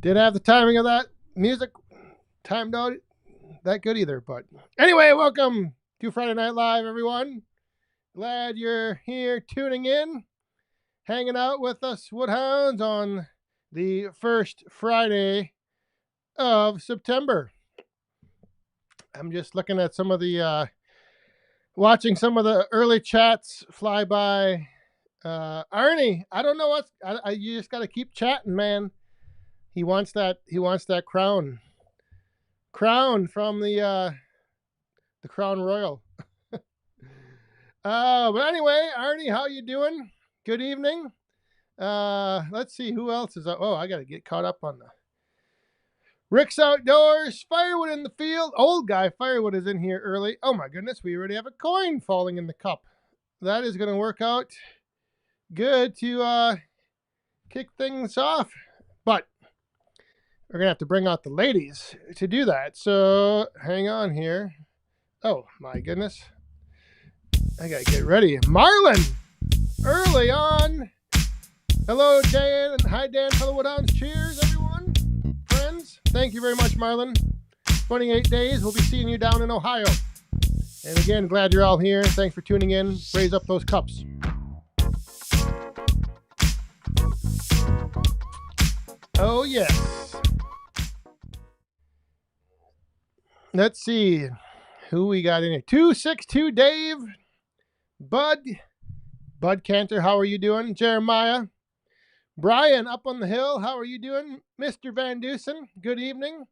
Didn't have the timing of that music timed out that good either. But anyway, welcome to Friday Night Live, everyone. Glad you're here tuning in, hanging out with us Woodhounds on the first Friday of September. I'm just looking at some of the, watching some of the early chats fly by. Arnie, I don't know what's, you just got to keep chatting, man. He wants that crown from the Crown Royal. But anyway, Arnie, how you doing? Good evening. Let's see who else is. Oh, I gotta get caught up on the Rick's Outdoors. Firewood in the field. Old guy Firewood is in here early. Oh my goodness, we already have a coin falling in the cup. That is gonna work out good to kick things off. But we're gonna have to bring out the ladies to do that. So hang on here. Oh my goodness. I gotta get ready. Marlon, early on. Hello, Dan. Hi, Dan. Fellow Woodhounds. Cheers, everyone. Friends, thank you very much, Marlon. 28 days. We'll be seeing you down in Ohio. And again, glad you're all here. Thanks for tuning in. Raise up those cups. Oh, yes. Let's see who we got in here. 262 Dave. Bud Cantor, how are you doing? Jeremiah. Brian up on the hill, how are you doing? Mr. Van Dusen, good evening.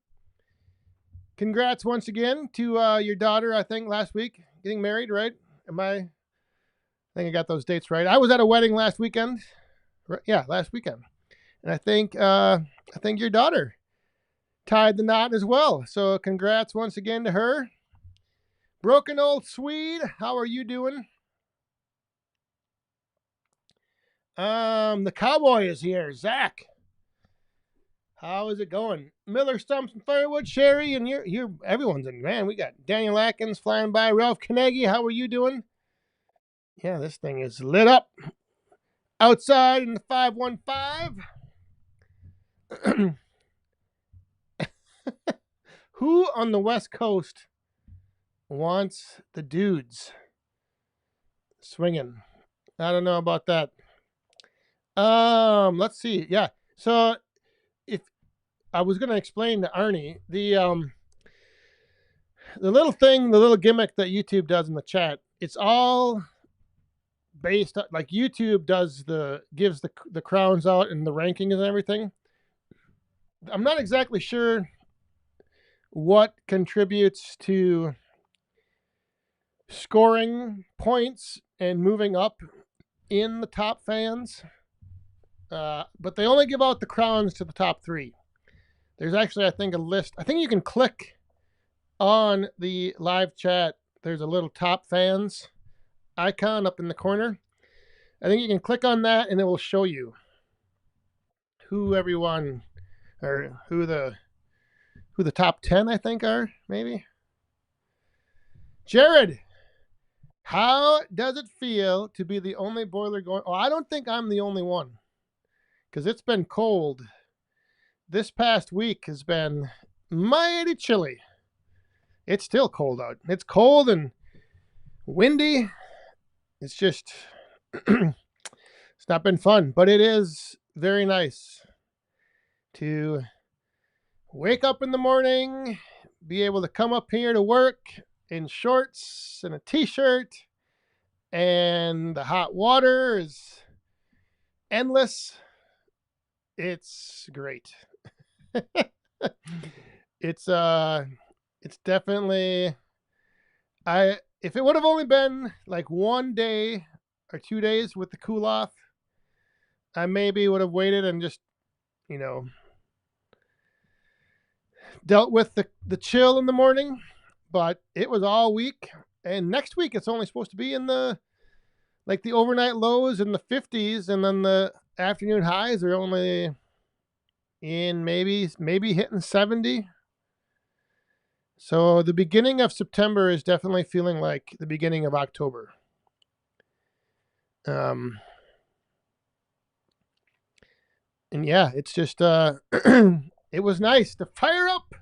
Congrats once again to your daughter, I think, last week. Getting married, right? I think I got those dates right. I was at a wedding last weekend. Yeah, last weekend. And I think your daughter tied the knot as well. So congrats once again to her. Broken Old Swede, how are you doing? The cowboy is here. Zach, how is it going? Miller Stumps and Firewood, Sherry, and you're everyone's in. Man, we got Daniel Atkins flying by. Ralph Carnegie, how are you doing? Yeah, this thing is lit up. Outside in the 515. Who on the West Coast wants the dudes swinging? I don't know about that. Let's see. Yeah. So if I was going to explain to Arnie the little gimmick that YouTube does in the chat, it's all based on, like, YouTube gives the crowns out and the rankings and everything. I'm not exactly sure what contributes to scoring points and moving up in the top fans. But they only give out the crowns to the top 3. There's actually, I think, a list. I think you can click on the live chat. There's a little top fans icon up in the corner. I think you can click on that and it will show you who everyone, or who the top 10, I think, are, maybe. Jared, how does it feel to be the only boiler going? Oh, I don't think I'm the only one, because it's been cold. This past week has been mighty chilly. It's still cold out. It's cold and windy. It's just, it's not been fun, but it is very nice to wake up in the morning, be able to come up here to work in shorts and a t-shirt, and the hot water is endless. It's great. It's definitely, if it would have only been like 1 day or 2 days with the cool off, I maybe would have waited and just, dealt with the chill in the morning. But it was all week, and next week it's only supposed to be in the overnight lows in the 50s, and then the afternoon highs are only in maybe hitting 70. So the beginning of September is definitely feeling like the beginning of October. And yeah, it's just It was nice to fire up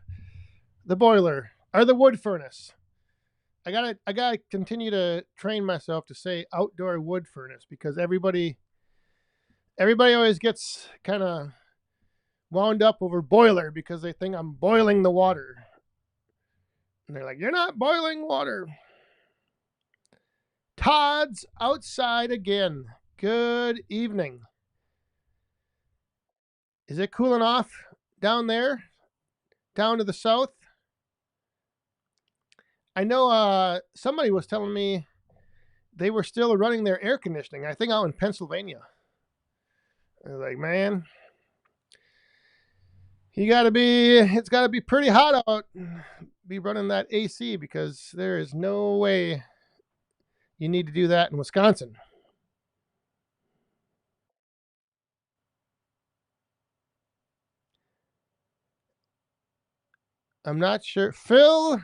the boiler or the wood furnace. I gotta continue to train myself to say outdoor wood furnace because everybody always gets kind of wound up over boiler because they think I'm boiling the water. And they're like, "You're not boiling water." Todd's outside again. Good evening. Is it cooling off down there? Down to the south? I know somebody was telling me they were still running their air conditioning, I think out in Pennsylvania. I was like, man, it's gotta be pretty hot out. Be running that AC because there is no way you need to do that in Wisconsin. I'm not sure. Phil,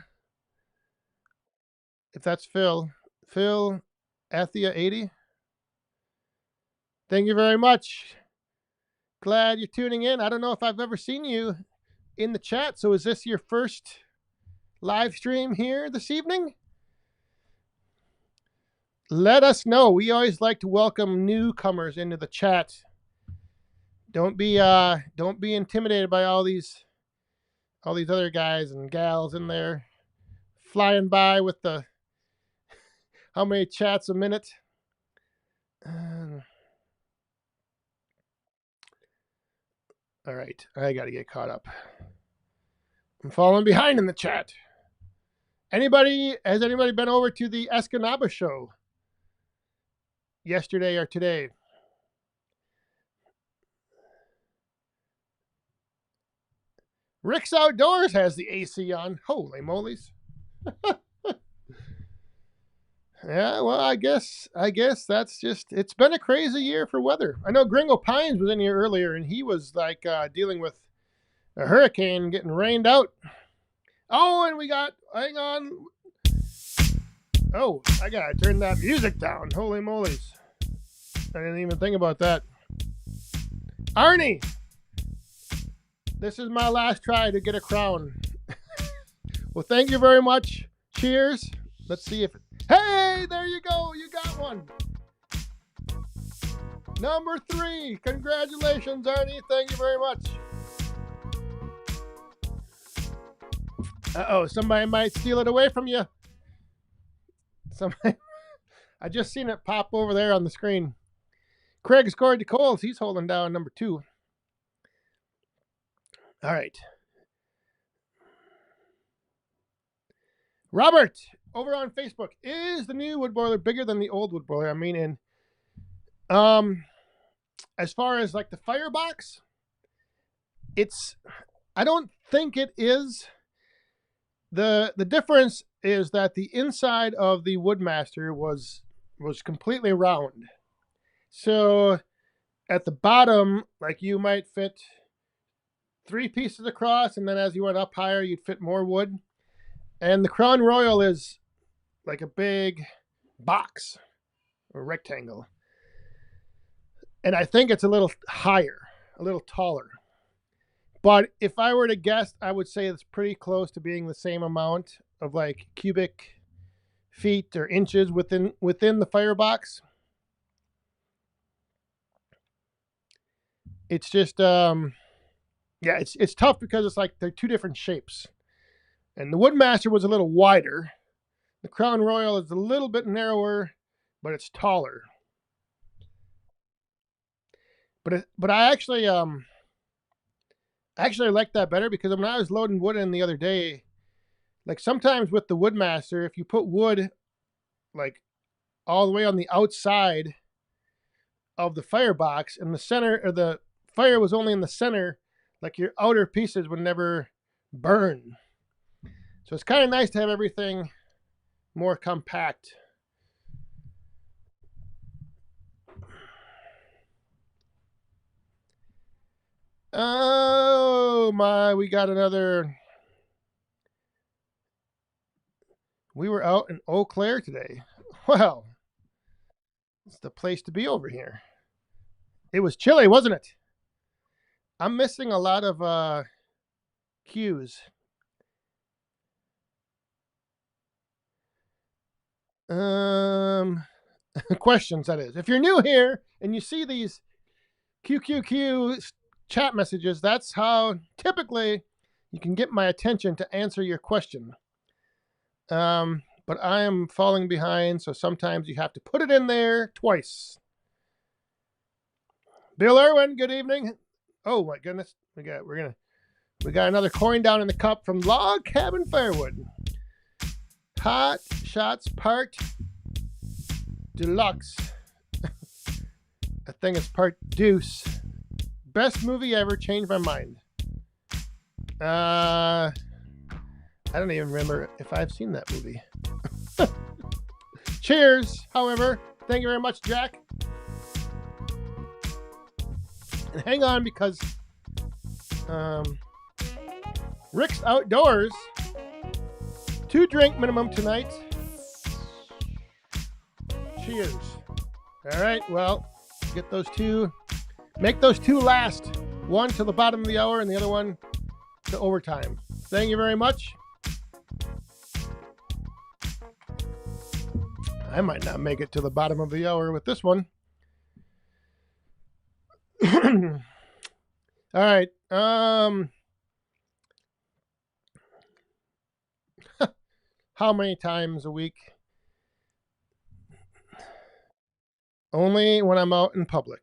if that's Phil Athia 80. Thank you very much. Glad you're tuning in. I don't know if I've ever seen you in the chat. So is this your first live stream here this evening? Let us know. We always like to welcome newcomers into the chat. Don't be intimidated by all these other guys and gals in there flying by with the how many chats a minute. All right, I got to get caught up. I'm falling behind in the chat. Has anybody been over to the Escanaba show yesterday or today? Rick's Outdoors has the AC on. Holy moly's. Yeah, well, I guess that's just, it's been a crazy year for weather. I know Gringo Pines was in here earlier and he was like dealing with a hurricane getting rained out. Oh, and hang on. Oh, I gotta turn that music down. Holy moly's. I didn't even think about that. Arnie, this is my last try to get a crown. Well, thank you very much. Cheers. Let's see if hey, there you go. You got one. Number 3. Congratulations, Arnie. Thank you very much. Uh-oh, somebody might steal it away from you. I just seen it pop over there on the screen. Craig scored to Coles. He's holding down number 2. All right. Robert, over on Facebook, is the new wood boiler bigger than the old wood boiler? I mean, as far as like the firebox, I don't think it is. The difference is that the inside of the Woodmaster was completely round. So at the bottom, like you might fit 3 pieces across, and then as you went up higher, you'd fit more wood. And the Crown Royal is like a big box or rectangle. And I think it's a little higher, a little taller. But if I were to guess, I would say it's pretty close to being the same amount of like cubic feet or inches within the firebox. It's just it's tough because it's like they're 2 different shapes. And the Woodmaster was a little wider. The Crown Royal is a little bit narrower, but it's taller. But I actually like that better because when I was loading wood in the other day, like sometimes with the Woodmaster, if you put wood like all the way on the outside of the firebox and the center, or the fire was only in the center, like your outer pieces would never burn. So it's kind of nice to have everything more compact. Oh my, we were out in Eau Claire today. Well, it's the place to be over here. It was chilly, wasn't it? I'm missing a lot of cues. Questions, that is. If you're new here and you see these QQQ chat messages, that's how typically you can get my attention to answer your question. But I am falling behind, so sometimes you have to put it in there twice. Bill Irwin, good evening. Oh my goodness, we got another coin down in the cup from Log Cabin Firewood. Hot Shots Part Deluxe. I think it's Part Deuce. Best movie ever, changed my mind. I don't even remember if I've seen that movie. Cheers, however. Thank you very much, Jack. And hang on, because Rick's Outdoors, 2 drink minimum tonight. Cheers. All right, well, get those 2. Make those 2 last. One to the bottom of the hour and the other one to overtime. Thank you very much. I might not make it to the bottom of the hour with this one. All right. How many times a week? Only when I'm out in public,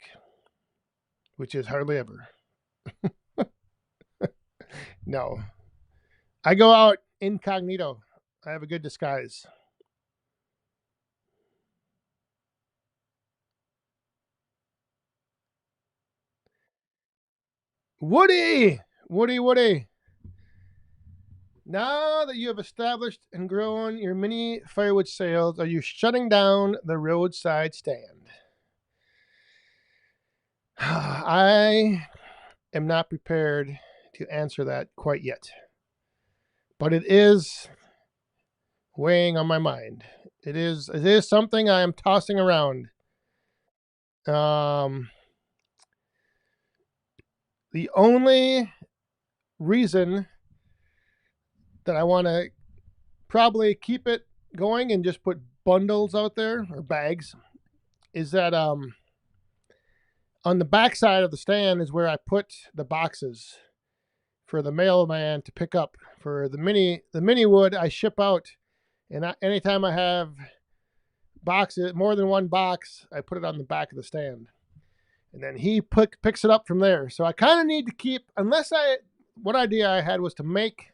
which is hardly ever. No. I go out incognito. I have a good disguise. Woody! Now that you have established and grown your mini firewood sales, are you shutting down the roadside stand? I am not prepared to answer that quite yet, but it is weighing on my mind. It is something I am tossing around. The only reason that I want to probably keep it going and just put bundles out there or bags is that on the back side of the stand is where I put the boxes for the mailman to pick up. For the mini wood I ship out, and anytime I have boxes, more than one box, I put it on the back of the stand, and then he picks it up from there. So I kind of need to keep, what idea I had was to make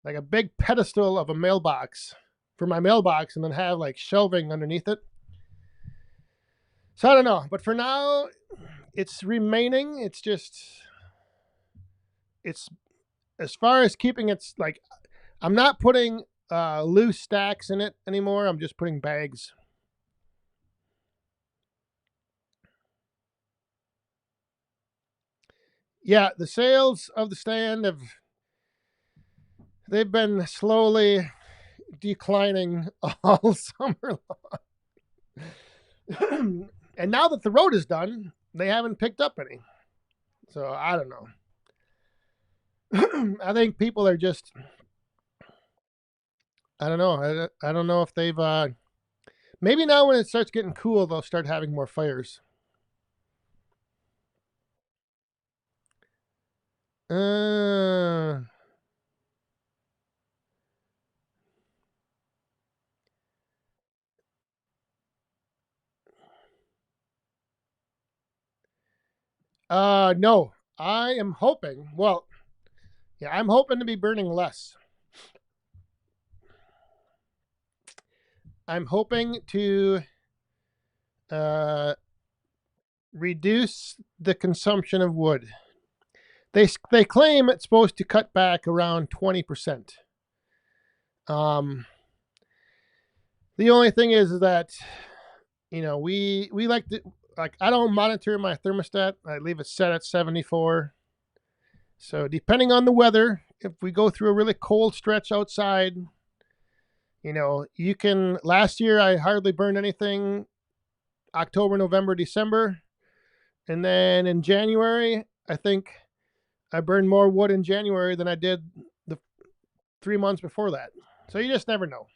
like a big pedestal of a mailbox for my mailbox, and then have like shelving underneath it. So I don't know, but for now, it's remaining. It's as far as keeping it's like, I'm not putting loose stacks in it anymore. I'm just putting bags. Yeah, the sales of the stand they've been slowly declining all summer long. And now that the road is done, they haven't picked up any. So I don't know. I think people are just, I don't know. I don't know if they've, maybe now when it starts getting cool, they'll start having more fires. No, I am hoping, well, yeah, I'm hoping to be burning less. I'm hoping to reduce the consumption of wood. They claim it's supposed to cut back around 20%. The only thing is that, we like to, like, I don't monitor my thermostat. I leave it set at 74. So depending on the weather, if we go through a really cold stretch outside, last year I hardly burned anything October, November, December. And then in January, I think I burned more wood in January than I did the 3 months before that. So you just never know.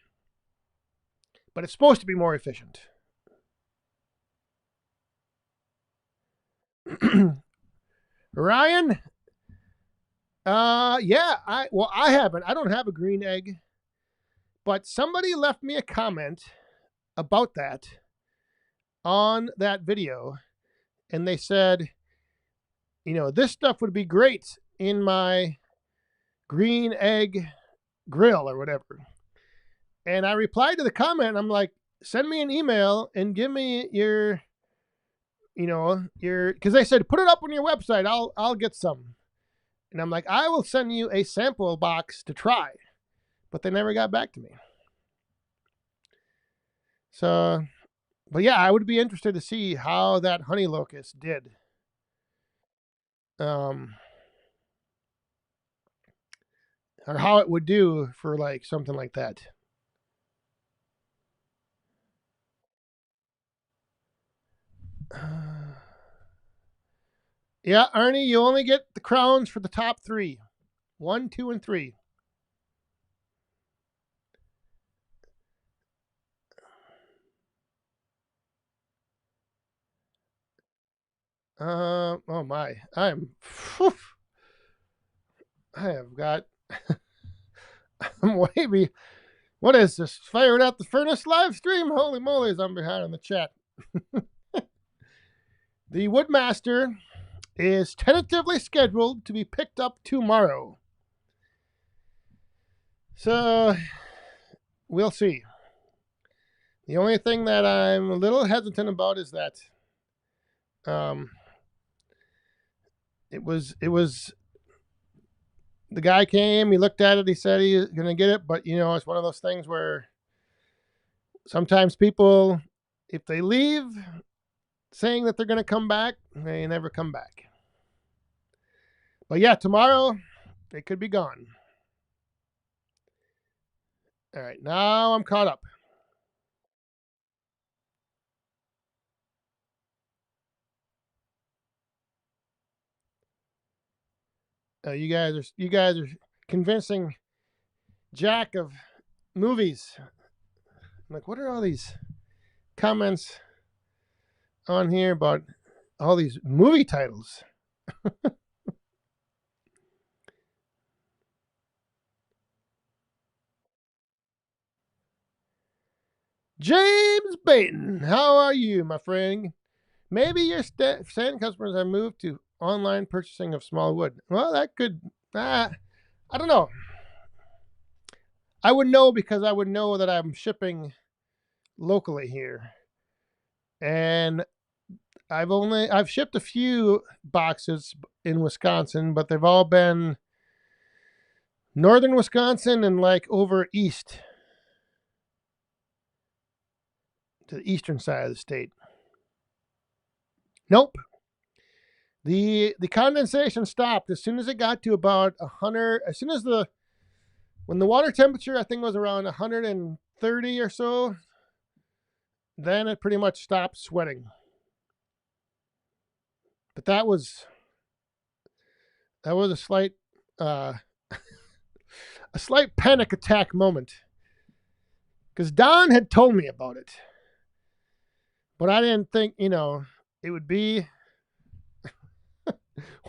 But it's supposed to be more efficient. Ryan, yeah, I haven't. I don't have a green egg, but somebody left me a comment about that on that video, and they said, this stuff would be great in my green egg grill or whatever. And I replied to the comment, and I'm like, send me an email and give me your because they said put it up on your website. I'll get some, and I'm like, I will send you a sample box to try, but they never got back to me. So, but yeah, I would be interested to see how that honey locust did. Or how it would do for like something like that. Yeah, Arnie, you only get the crowns for the top 3. 1, 2, and 3. Oh my, I have got, I'm way what is this? Fired at the furnace live stream? Holy moly, I'm behind in the chat. The Woodmaster is tentatively scheduled to be picked up tomorrow. So, we'll see. The only thing that I'm a little hesitant about is that it was the guy came, he looked at it, he said he's going to get it, but it's one of those things where sometimes people, if they leave saying that they're going to come back, they never come back. But yeah, tomorrow it could be gone. All right, now I'm caught up. You guys are convincing Jack of movies. I'm like, what are all these comments on here about all these movie titles? James Baton, how are you, my friend? Maybe your sand customers have moved to online purchasing of small wood. Well, that could, I don't know. I would know because I would know that I'm shipping locally here. And I've shipped a few boxes in Wisconsin, but they've all been northern Wisconsin and like over east to the eastern side of the state. Nope. The condensation stopped as soon as it got to about 100. As soon as when the water temperature I think was around 130 or so, then it pretty much stopped sweating. But that was a slight a slight panic attack moment because Don had told me about it, but I didn't think it would be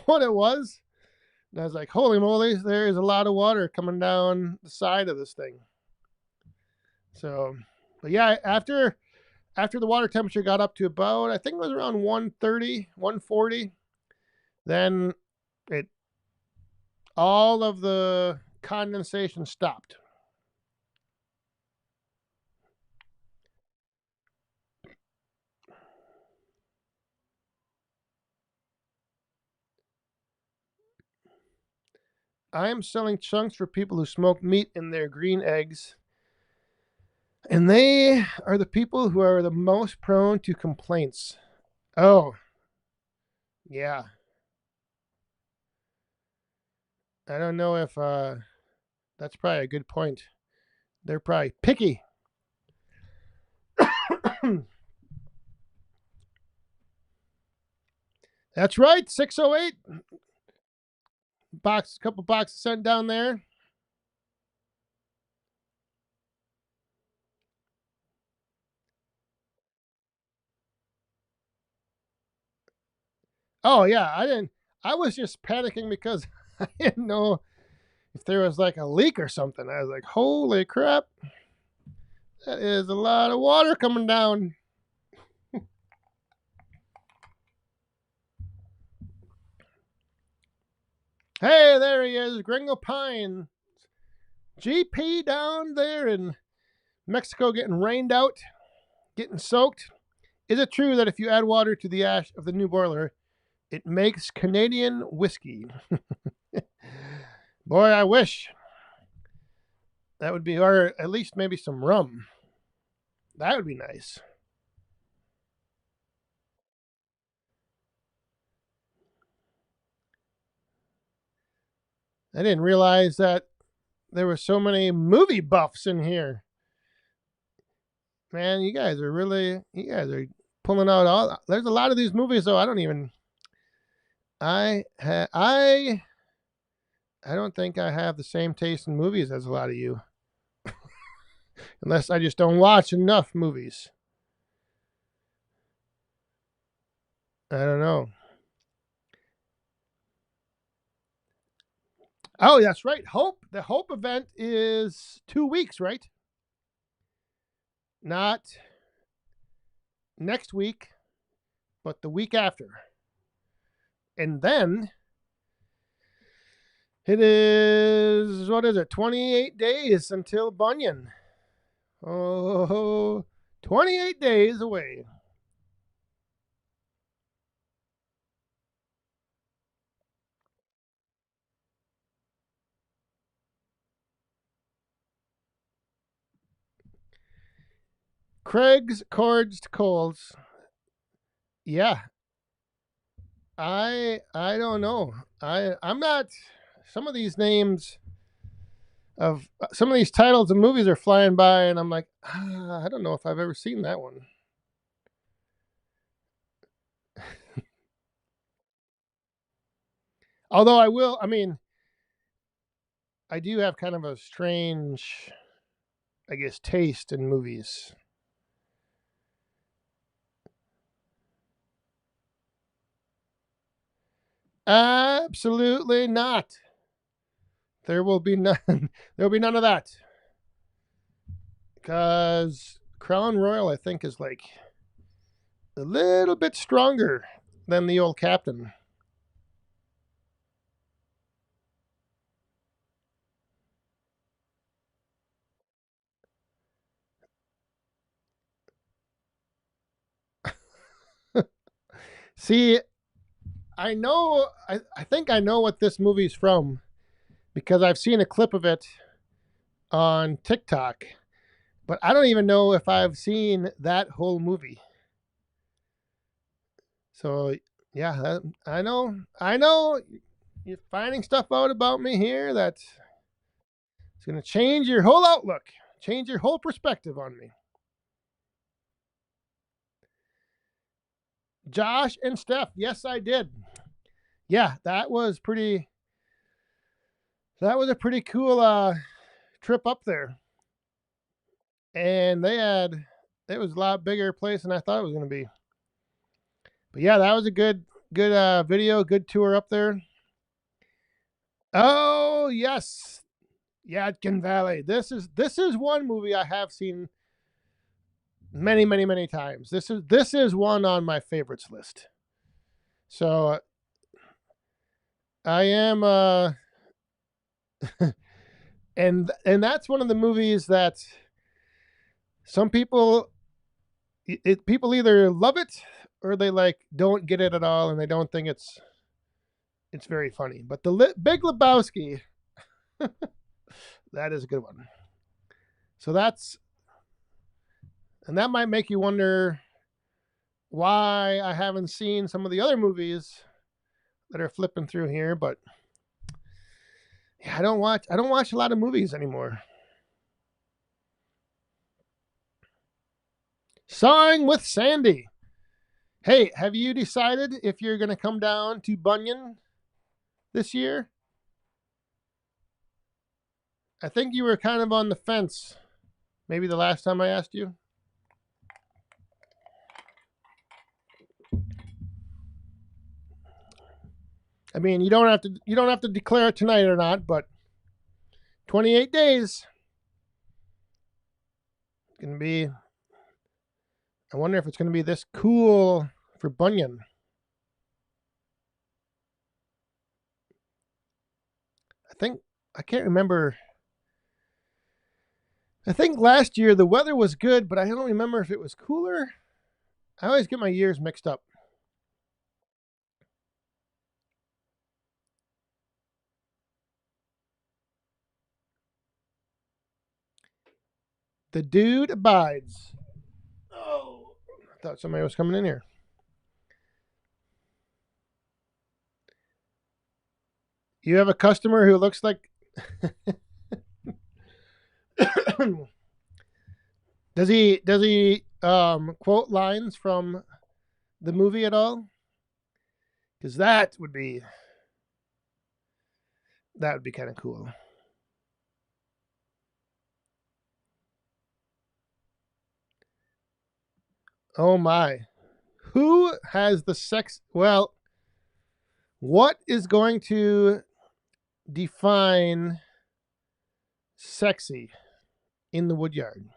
what it was. And I was like, holy moly, there is a lot of water coming down the side of this thing. So, but yeah, after the water temperature got up to about, I think it was around 130, 140, then all of the condensation stopped. I am selling chunks for people who smoke meat in their green eggs. And they are the people who are the most prone to complaints. Oh, yeah. I don't know if that's probably a good point. They're probably picky. That's right, 608. couple boxes sent down there. Oh yeah, I was just panicking because I didn't know if there was like a leak or something. I was like, holy crap, that is a lot of water coming down. Hey, there he is, Gringo Pine. GP down there in Mexico getting rained out, getting soaked. Is it true that if you add water to the ash of the new boiler, it makes Canadian whiskey? Boy, I wish. That would be, or at least maybe some rum. That would be nice. I didn't realize that there were so many movie buffs in here. Man, you guys are pulling out all. There's a lot of these movies though. I don't think I have the same taste in movies as a lot of you, unless I just don't watch enough movies. I don't know. Oh, that's right. Hope. The Hope event is 2 weeks, right? Not next week, but the week after. And then it is, what is it, 28 days until Bunyan. Oh, 28 days away. Craig's Cords to Coles. Yeah, I don't know. I'm not. Some of these names of some of these titles of movies are flying by, and I'm like, I don't know if I've ever seen that one. Although I will. I mean, I do have kind of a strange, I guess, taste in movies. Absolutely not. There will be none. There will be none of that. Because Crown Royal, I think, is like a little bit stronger than the old Captain. See, I think I know what this movie's from because I've seen a clip of it on TikTok, but I don't even know if I've seen that whole movie. So, yeah, I know you're finding stuff out about me here that's going to change your whole outlook, change your whole perspective on me. Josh and Steph, yes, I did. Yeah, that was a pretty cool trip up there. And it was a lot bigger place than I thought it was going to be. But yeah, that was a good video, good tour up there. Oh yes, Yadkin Valley. This is one movie I have seen many times. This is one on my favorites list. So I am and that's one of the movies that some people either love it or they like don't get it at all and they don't think it's very funny. But the Big Lebowski, that is a good one. So that might make you wonder why I haven't seen some of the other movies that are flipping through here, but yeah, I don't watch a lot of movies anymore. Sawing with Sandy. Hey, have you decided if you're going to come down to Bunyan this year? I think you were kind of on the fence. Maybe the last time I asked you. I mean, you don't have to declare it tonight or not, but 28 days. It's going to be, I wonder if it's going to be this cool for Bunyan. I can't remember. I think last year the weather was good, but I don't remember if it was cooler. I always get my years mixed up. The dude abides. Oh, I thought somebody was coming in here. You have a customer who looks like. Does he quote lines from the movie at all? Because that would be kind of cool. Oh my. Who has the sex? Well, what is going to define sexy in the woodyard?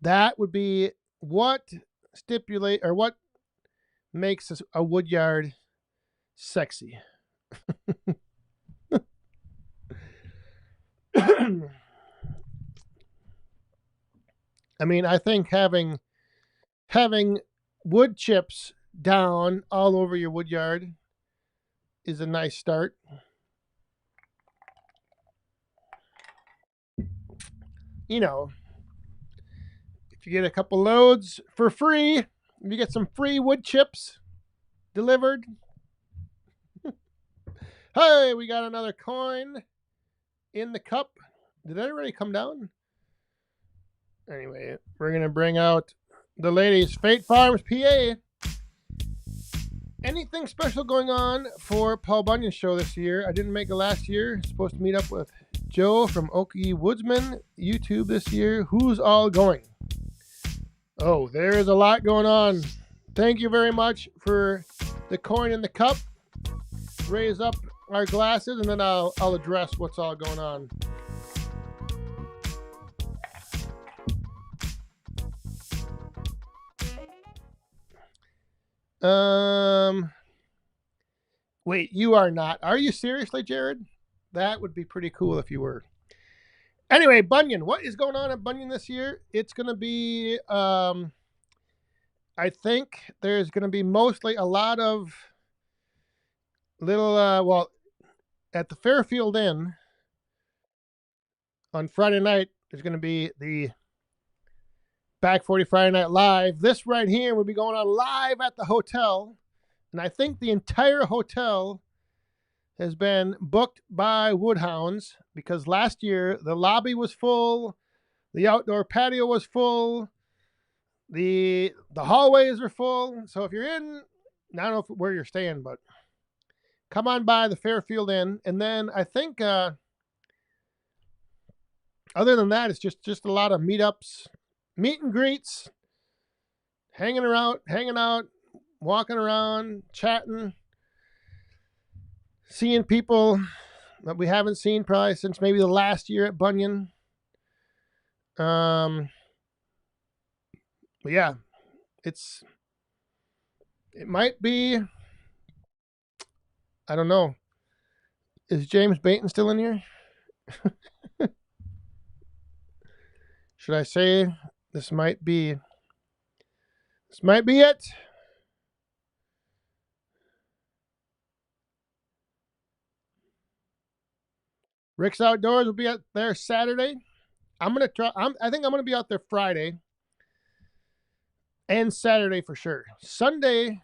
That would be what makes a woodyard sexy. I mean, I think having wood chips down all over your woodyard is a nice start. You know, if you get a couple loads for free, if you get some free wood chips delivered. Hey, we got another coin in the cup. Did that already come down? Anyway, we're going to bring out the ladies. Fate Farms, PA. Anything special going on for Paul Bunyan show this year? I didn't make it last year. Supposed to meet up with Joe from Okie Woodsman YouTube this year. Who's all going? Oh, there's a lot going on. Thank you very much for the coin in the cup. Raise up our glasses, and then I'll address what's all going on. Wait, you are not. Are you seriously, Jared? That would be pretty cool if you were. Anyway, Bunyan, what is going on at Bunyan this year? It's going to be, I think there's going to be mostly a lot of little, at the Fairfield Inn on Friday night, there's going to be the Back 40 Friday Night Live. This right here will be going on live at the hotel. And I think the entire hotel has been booked by Woodhounds because last year the lobby was full, the outdoor patio was full, the hallways are full. So if you're in, I don't know where you're staying, but come on by the Fairfield Inn. And then I think other than that, it's just a lot of meetups, meet and greets, hanging out, walking around, chatting, seeing people that we haven't seen probably since maybe the last year at Bunyan. But yeah, it might be, I don't know. Is James Baton still in here? Should I say this might be it? Rick's Outdoors will be out there Saturday. I think I'm gonna be out there Friday and Saturday for sure. Sunday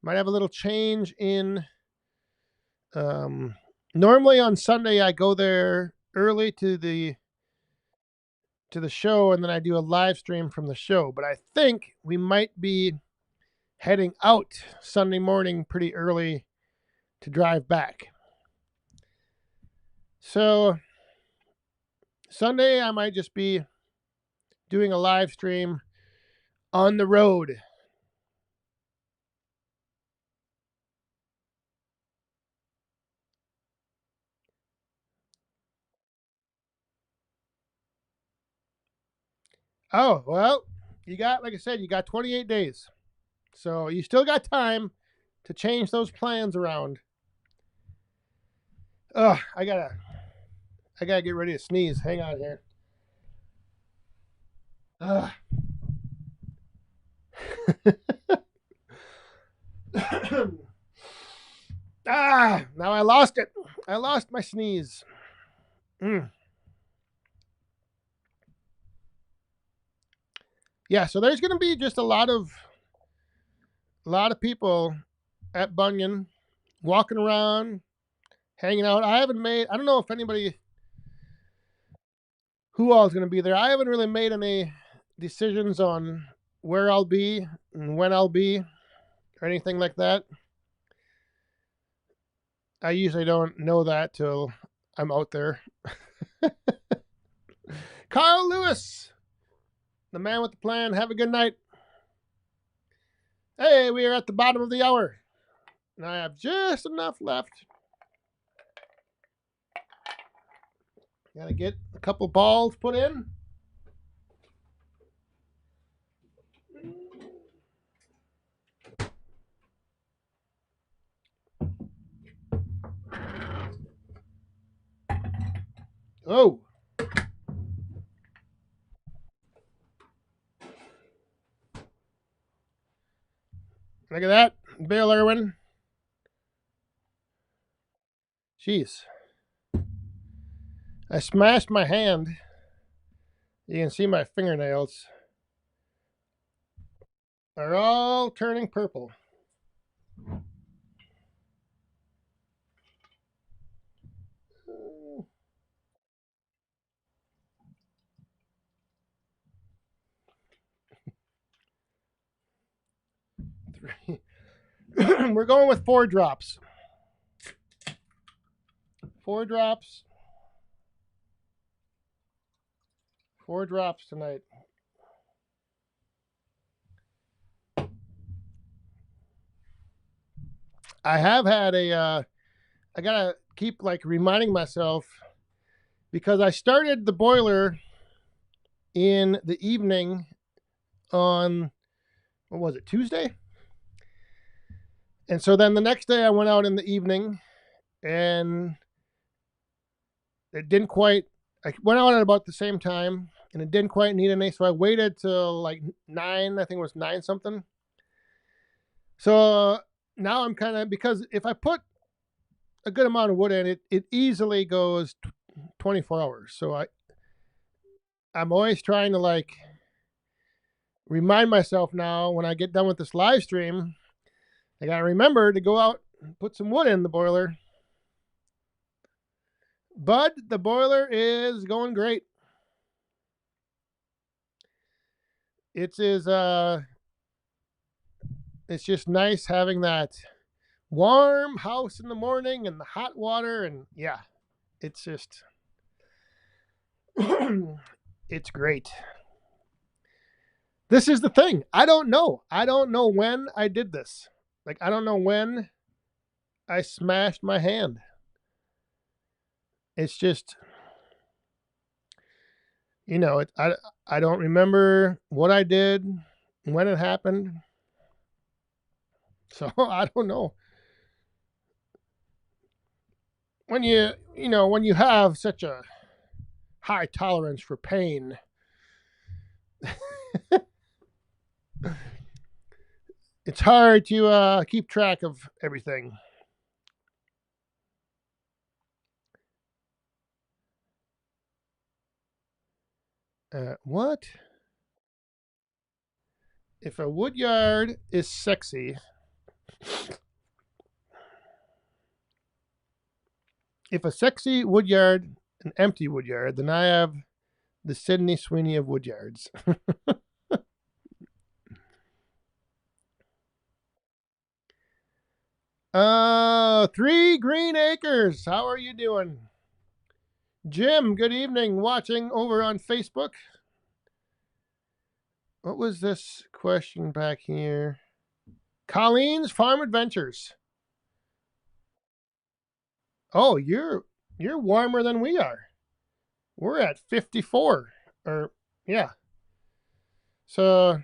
might have a little change in. Normally on Sunday I go there early to the show, and then I do a live stream from the show. But I think we might be heading out Sunday morning pretty early to drive back. So Sunday, I might just be doing a live stream on the road. Oh, well, you got, like I said, you got 28 days. So you still got time to change those plans around. Ugh, I gotta get ready to sneeze. Hang on here. Ugh. Now I lost it. I lost my sneeze. Mm. Yeah, so there's gonna be just a lot of people at Bunyan walking around, hanging out. I don't know if anybody who all is gonna be there. I haven't really made any decisions on where I'll be and when I'll be or anything like that. I usually don't know that till I'm out there. Carl Lewis, the man with the plan. Have a good night. Hey, we are at the bottom of the hour, and I have just enough left. Gotta get a couple balls put in. Oh, look at that. Bill Irwin. Jeez. I smashed my hand. You can see my fingernails are all turning purple. Three. We're going with 4 drops. 4 drops. 4 drops tonight. I have had I gotta keep like reminding myself because I started the boiler in the evening on, what was it, Tuesday? And so then the next day I went out in the evening and it didn't quite, I went out at about the same time and it didn't quite need any. So I waited till like 9, I think it was 9 something. So now I'm kind of, because if I put a good amount of wood in it, it easily goes 24 hours. So I'm always trying to like remind myself now when I get done with this live stream, I got to remember to go out and put some wood in the boiler. Bud, the boiler is going great. It's just nice having that warm house in the morning and the hot water, and yeah, it's just it's great. This is the thing. I don't know. I don't know when I did this. Like, I don't know when I smashed my hand. It's just, I don't remember what I did, when it happened. So I don't know. When when you have such a high tolerance for pain, it's hard to keep track of everything. What? If a wood yard is sexy, if a sexy wood yard, an empty wood yard, then I have the Sydney Sweeney of wood yards. 3 green acres. How are you doing? Jim, good evening. Watching over on Facebook. What was this question back here? Colleen's Farm Adventures. Oh, you're warmer than we are. We're at 54. Or yeah. So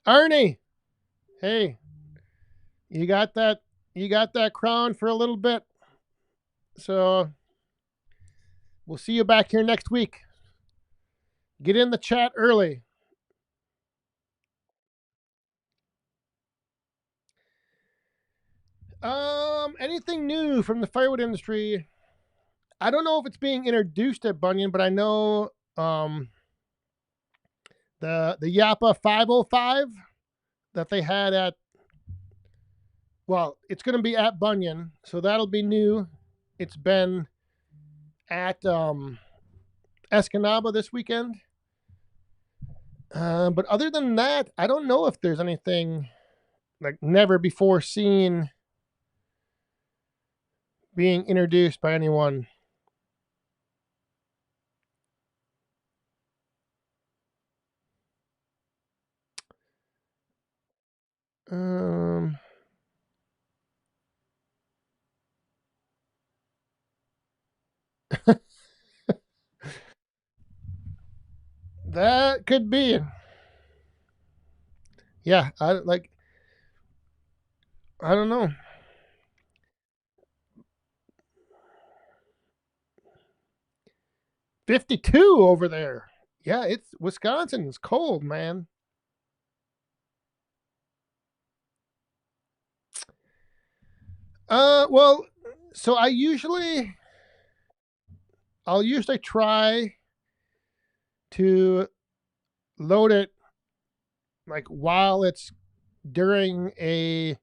Arnie, hey, you got that crown for a little bit. So we'll see you back here next week. Get in the chat early. Anything new from the firewood industry? I don't know if it's being introduced at Bunyan, but I know the Yappa 505 that they had at, well, it's going to be at Bunyan, so that'll be new. It's been at Escanaba this weekend. But other than that, I don't know if there's anything like never before seen being introduced by anyone. That could be. Yeah, I don't know. $52 over there. Yeah, it's Wisconsin is cold, man. Well, so I'll usually try to load it like while it's during a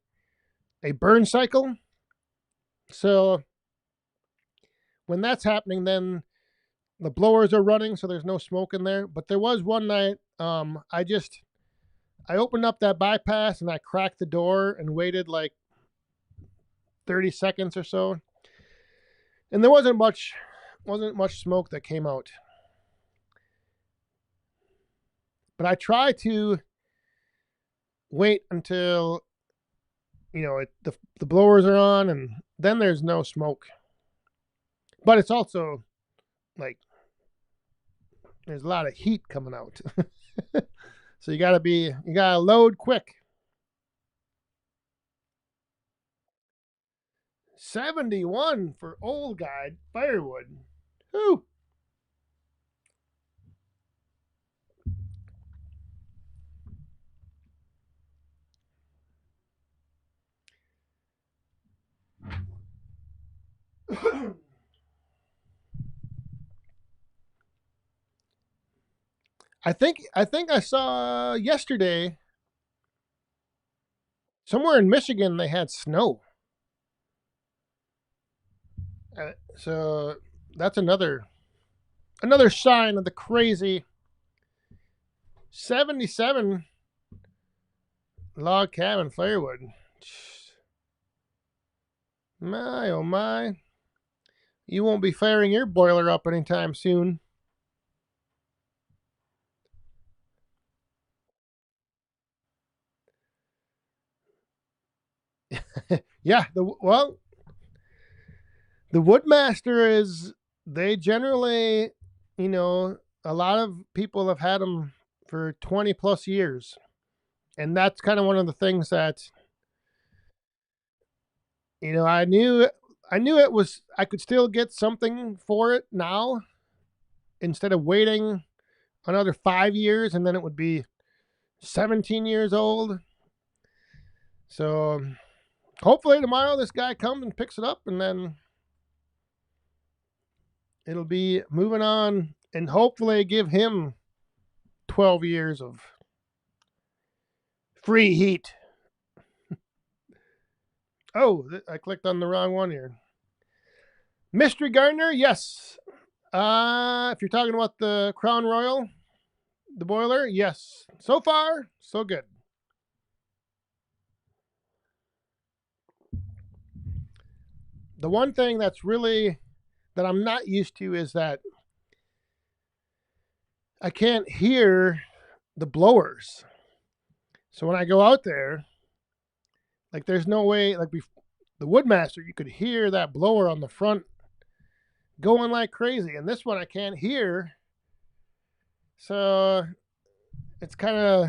burn cycle. So when that's happening, then the blowers are running, so there's no smoke in there. But there was one night, I opened up that bypass and I cracked the door and waited like 30 seconds or so, and there wasn't much smoke that came out. But I try to wait until the blowers are on, and then there's no smoke. But it's also like there's a lot of heat coming out. So you gotta load quick. 71 for old guy firewood. Whew. I think I saw yesterday somewhere in Michigan they had snow. So that's another sign of the crazy 77 log cabin firewood. My oh my. You won't be firing your boiler up anytime soon. Yeah, the Woodmaster they generally, a lot of people have had them for 20 plus years. And that's kind of one of the things that, I knew it was, I could still get something for it now instead of waiting another 5 years and then it would be 17 years old. So hopefully tomorrow this guy comes and picks it up, and then it'll be moving on, and hopefully give him 12 years of free heat. Oh, I clicked on the wrong one here. Mystery Gardener, yes. If you're talking about the Crown Royal, the boiler, yes. So far, so good. The one thing that I'm not used to is that I can't hear the blowers. So when I go out there, like there's no way, like the Woodmaster, you could hear that blower on the front going like crazy. And this one I can't hear. So it's kind of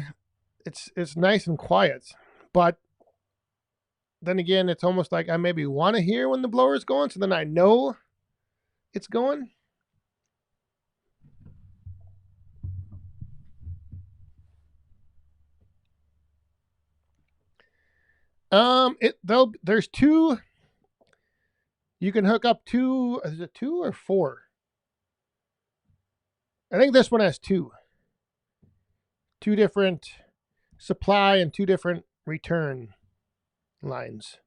it's nice and quiet. But then again, it's almost like I maybe want to hear when the blower is going, so then I know it's going. There's two. You can hook up two. Is it two or four? I think this one has two. Two different supply and two different return lines.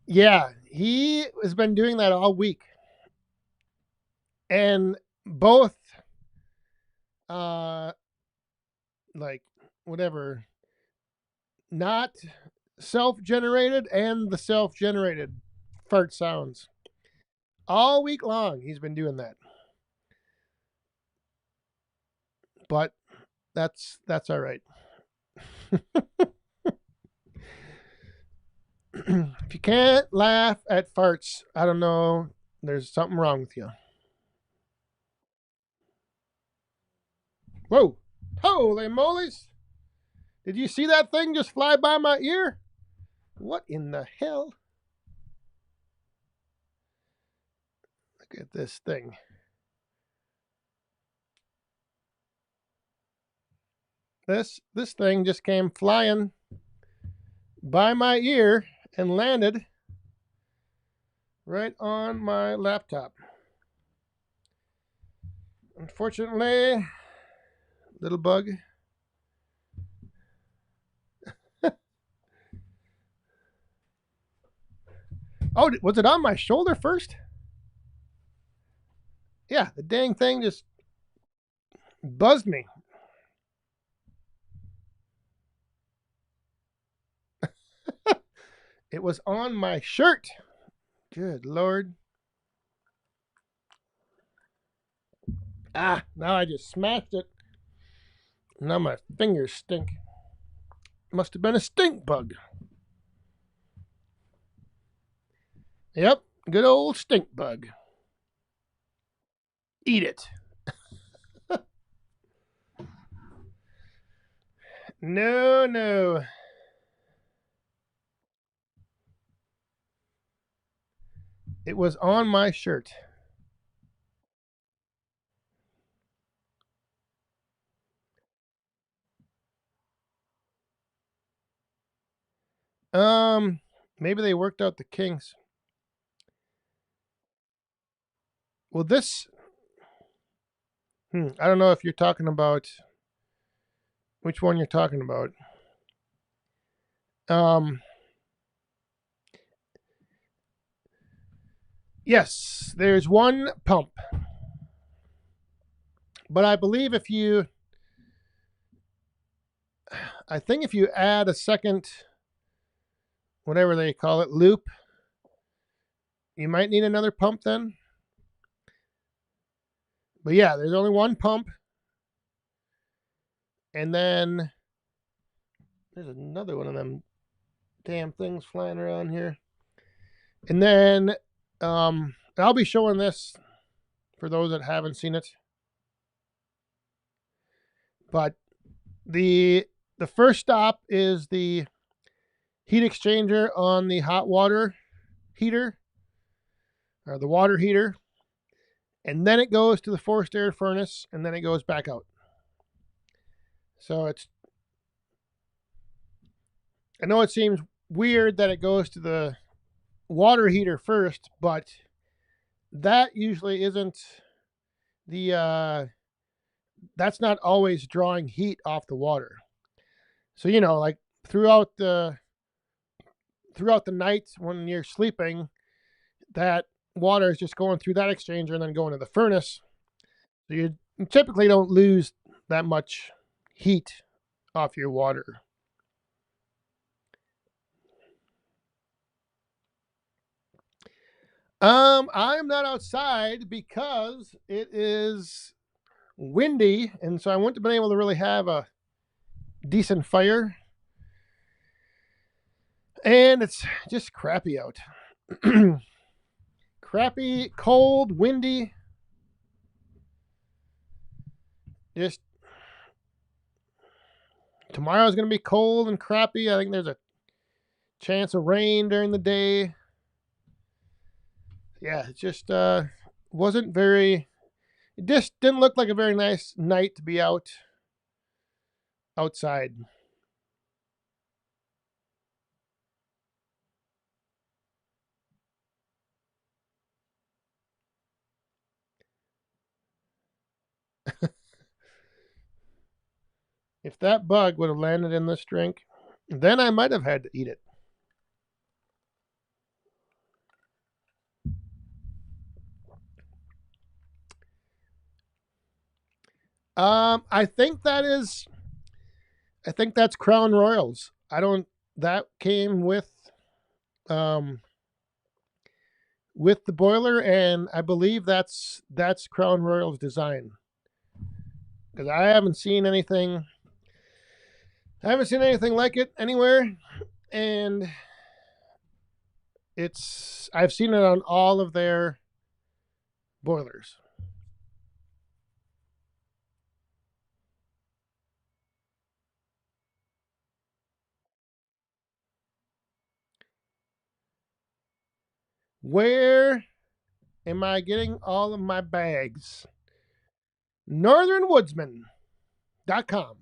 Yeah, he has been doing that all week. And both uh like whatever, not self-generated and the self-generated fart sounds. All week long he's been doing that. But that's all right. If you can't laugh at farts, I don't know, there's something wrong with you. Whoa. Holy moly's. Did you see that thing just fly by my ear? What in the hell? Look at this thing. This thing just came flying by my ear and landed right on my laptop. Unfortunately, little bug. Oh, was it on my shoulder first? Yeah, the dang thing just buzzed me. It was on my shirt. Good Lord. Ah, now I just smashed it. Now my fingers stink. Must have been a stink bug. Yep, good old stink bug. Eat it. No, no. It was on my shirt. Maybe they worked out the kinks. Well, I don't know if you're talking about which one you're talking about. Yes, there's one pump. But I believe I think if you add a second, whatever they call it, loop, you might need another pump then. But yeah, there's only one pump. And then there's another one of them damn things flying around here. And then I'll be showing this for those that haven't seen it. But the first stop is the heat exchanger on the hot water heater, or the water heater. And then it goes to the forced air furnace, and then it goes back out. So I know it seems weird that it goes to the water heater first, but that usually isn't that's not always drawing heat off the water. So, like throughout the night when you're sleeping, that water is just going through that exchanger and then going to the furnace. So you typically don't lose that much heat off your water. I'm not outside because it is windy, and so I wouldn't have been able to really have a decent fire. And it's just crappy out. Crappy, cold, windy. Just tomorrow's going to be cold and crappy. I think there's a chance of rain during the day. Yeah, it just wasn't very. It just didn't look like a very nice night to be outside. If that bug would have landed in this drink, then I might have had to eat it. I think that's Crown Royals. I don't. That came um with the boiler, and I believe that's Crown Royal's design. Because I haven't seen anything. I haven't seen anything like it anywhere, and I've seen it on all of their boilers. Where am I getting all of my bags? northernwoodsman.com.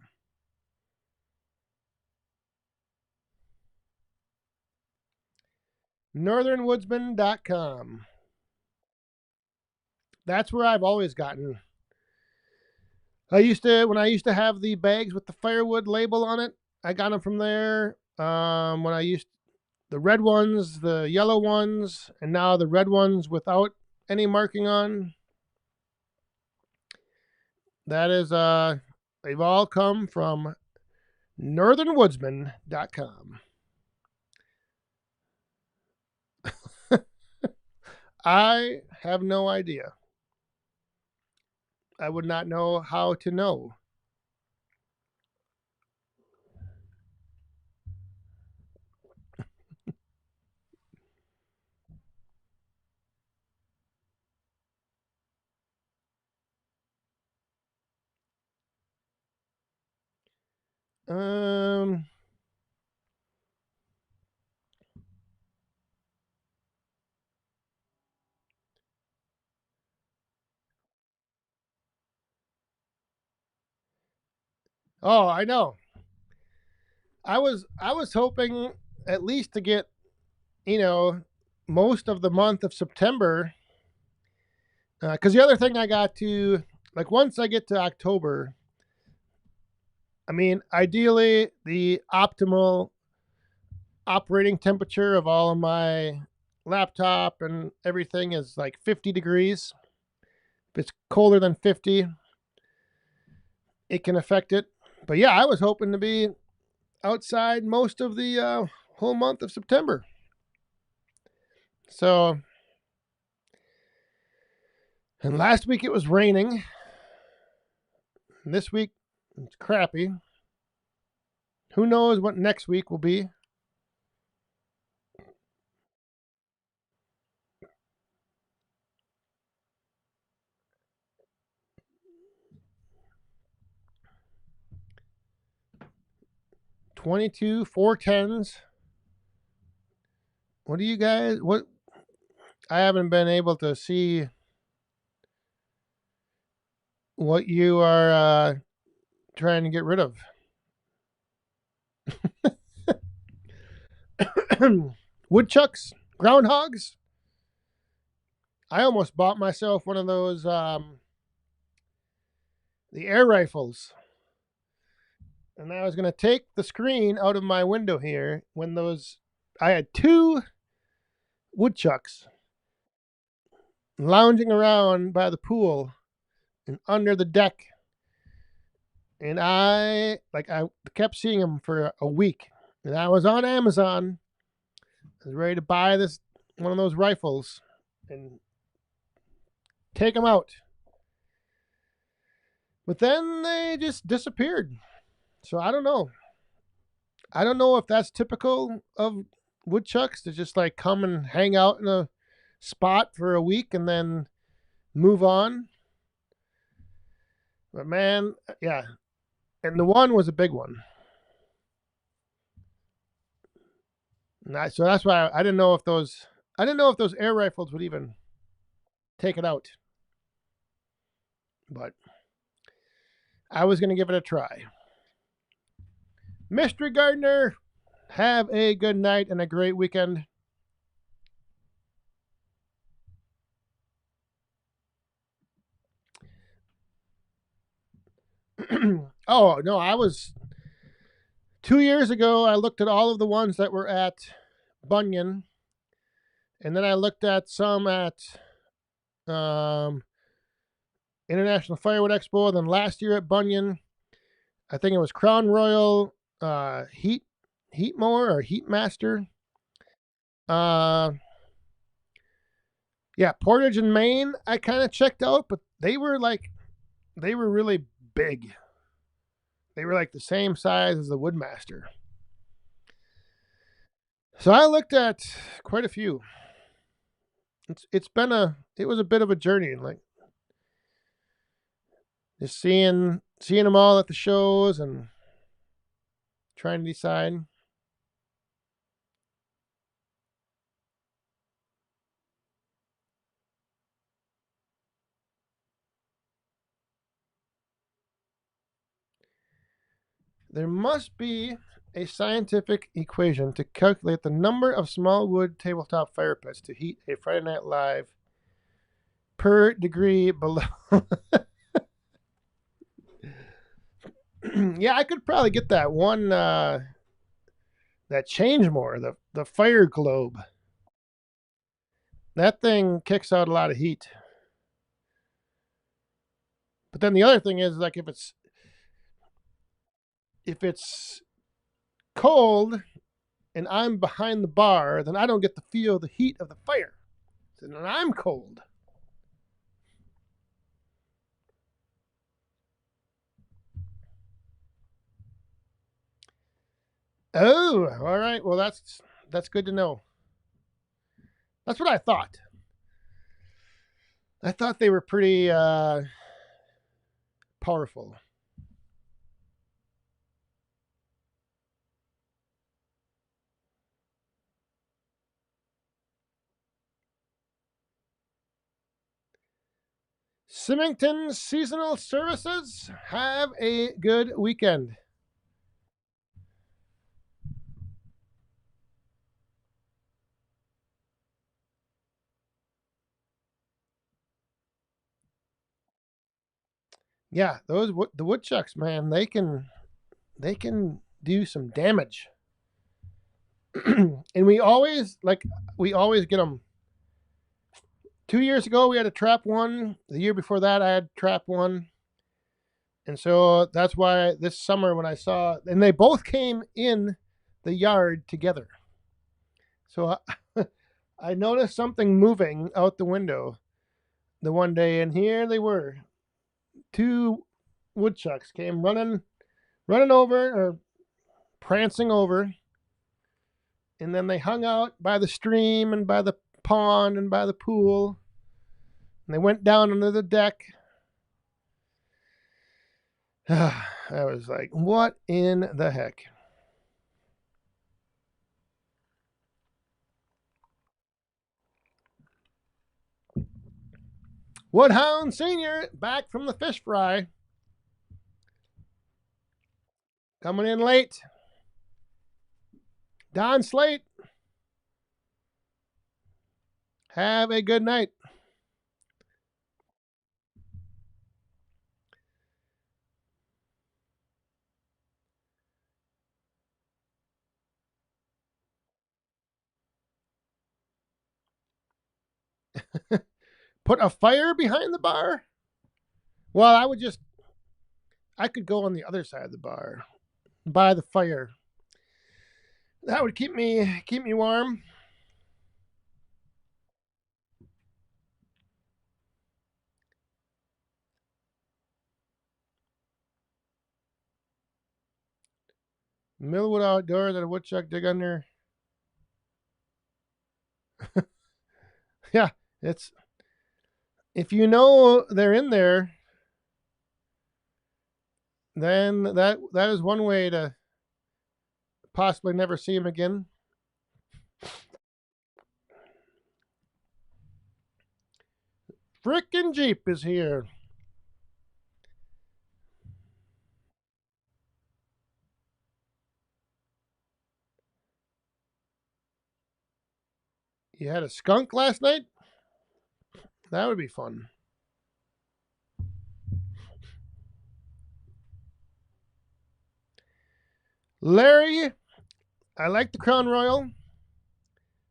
northernwoodsman.com. That's where I've always gotten. When I used to have the bags with the firewood label on it, I got them from there. When I used the red ones, the yellow ones, and now the red ones without any marking on. That is they've all come from northernwoodsman.com. I have no idea. I would not know how to know. Um oh, I know. I was hoping at least to get, you know, most of the month of September. Because the other thing I got to, like, once I get to October, I mean, ideally, the optimal operating temperature of all of my laptop and everything is like 50 degrees. If it's colder than 50, it can affect it. But yeah, I was hoping to be outside most of the whole month of September. So, and last week it was raining. And this week it's crappy. Who knows what next week will be? $22 410s. What do you guys? What? I haven't been able to see what you are trying to get rid of. Woodchucks, groundhogs. I almost bought myself one of those the air rifles, and I was going to take the screen out of my window here when those. I had two woodchucks, lounging around by the pool and under the deck. And I kept seeing them for a week. And I was on Amazon. I was ready to buy this one of those rifles and take them out. But then they just disappeared. So I don't know. I don't know if that's typical of woodchucks to just like come and hang out in a spot for a week and then move on. But man, yeah. And the one was a big one. So that's why I didn't know if those air rifles would even take it out. But I was going to give it a try. Mystery Gardener, have a good night and a great weekend. Oh, no, I was 2 years ago. I looked at all of the ones that were at Bunyan, and then I looked at some at um, International Firewood Expo. Then last year at Bunyan, I think it was Crown Royal Heat Mower or Heat Master. Uh, yeah, Portage and Maine. I kind of checked out, but they were really big. They were like the same size as the Woodmaster. So I looked at quite a few. It was a bit of a journey, like just seeing them all at the shows and trying to decide. There must be a scientific equation to calculate the number of small wood tabletop fire pits to heat a Friday Night Live per degree below. Yeah, I could probably get that one that change more, the fire globe. That thing kicks out a lot of heat. But then the other thing is like if it's cold and I'm behind the bar, then I don't get to feel the heat of the fire. So then I'm cold. Oh, all right. Well, that's good to know. That's what I thought. I thought they were pretty powerful. Symington Seasonal Services. Have a good weekend. Yeah, the woodchucks, man, they can do some damage. And we always get them. 2 years ago we had a trap one. The year before that I had trap one. And so that's why this summer when I saw, and they both came in the yard together. So I noticed something moving out the window the one day, and here they were. Two woodchucks came running over or prancing over, and then they hung out by the stream and by the pond and by the pool, and they went down under the deck. I was like, what in the heck? Woodhound Senior back from the fish fry. Coming in late. Don Slate. Have a good night. Put a fire behind the bar? Well, I could go on the other side of the bar by the fire. That would keep me warm. Millwood outdoors at a woodchuck dig under. Yeah, it's if you know they're in there, then that is one way to possibly never see them again. Frickin' Jeep is here. You had a skunk last night? That would be fun. Larry, I like the Crown Royal.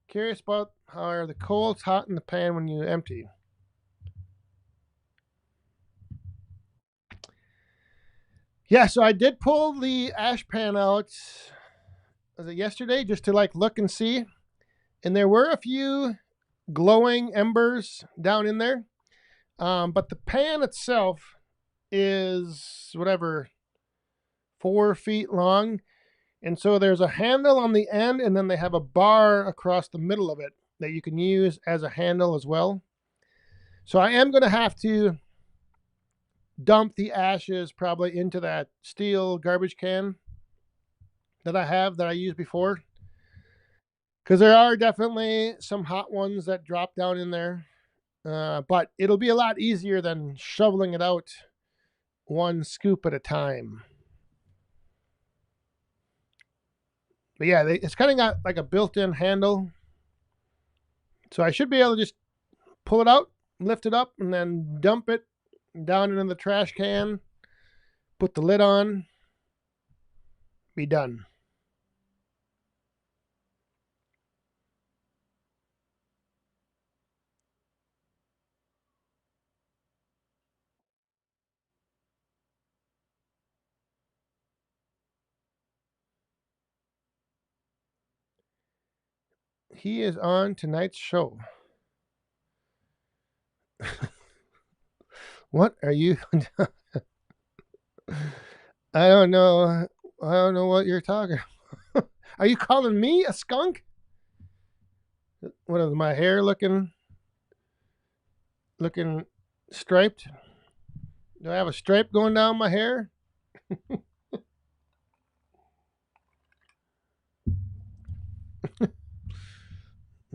Curious about how are the coals hot in the pan when you empty? Yeah, so I did pull the ash pan out. Was it yesterday? Just to like look and see, and there were a few glowing embers down in there. But the pan itself is whatever 4 feet long, and so there's a handle on the end, and then they have a bar across the middle of it that you can use as a handle as well. So I am going to have to dump the ashes probably into that steel garbage can that I used before, because there are definitely some hot ones that drop down in there. But it'll be a lot easier than shoveling it out one scoop at a time. But yeah, it's kind of got like a built-in handle, so I should be able to just pull it out, lift it up, and then dump it down into the trash can, put the lid on, be done. He is on tonight's show. What are you? I don't know. I don't know what you're talking. Are you calling me a skunk? What is my hair looking striped? Do I have a stripe going down my hair?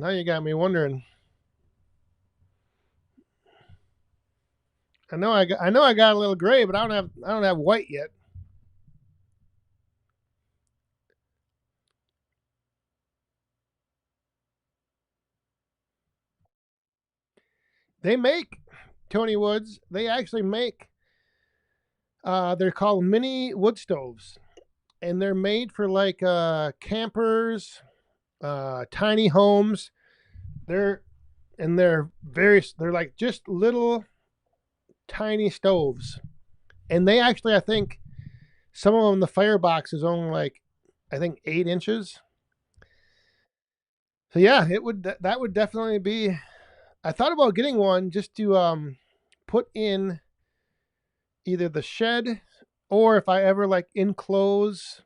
Now you got me wondering. I know I got a little gray, but I don't have white yet. They make Tony Woods. They actually make. They're called mini wood stoves, and they're made for like campers, tiny homes. They're they're like just little tiny stoves, and they actually I think some of them the firebox is only like I think 8 inches. So yeah, that would definitely be. I thought about getting one just to put in either the shed or if I ever like enclose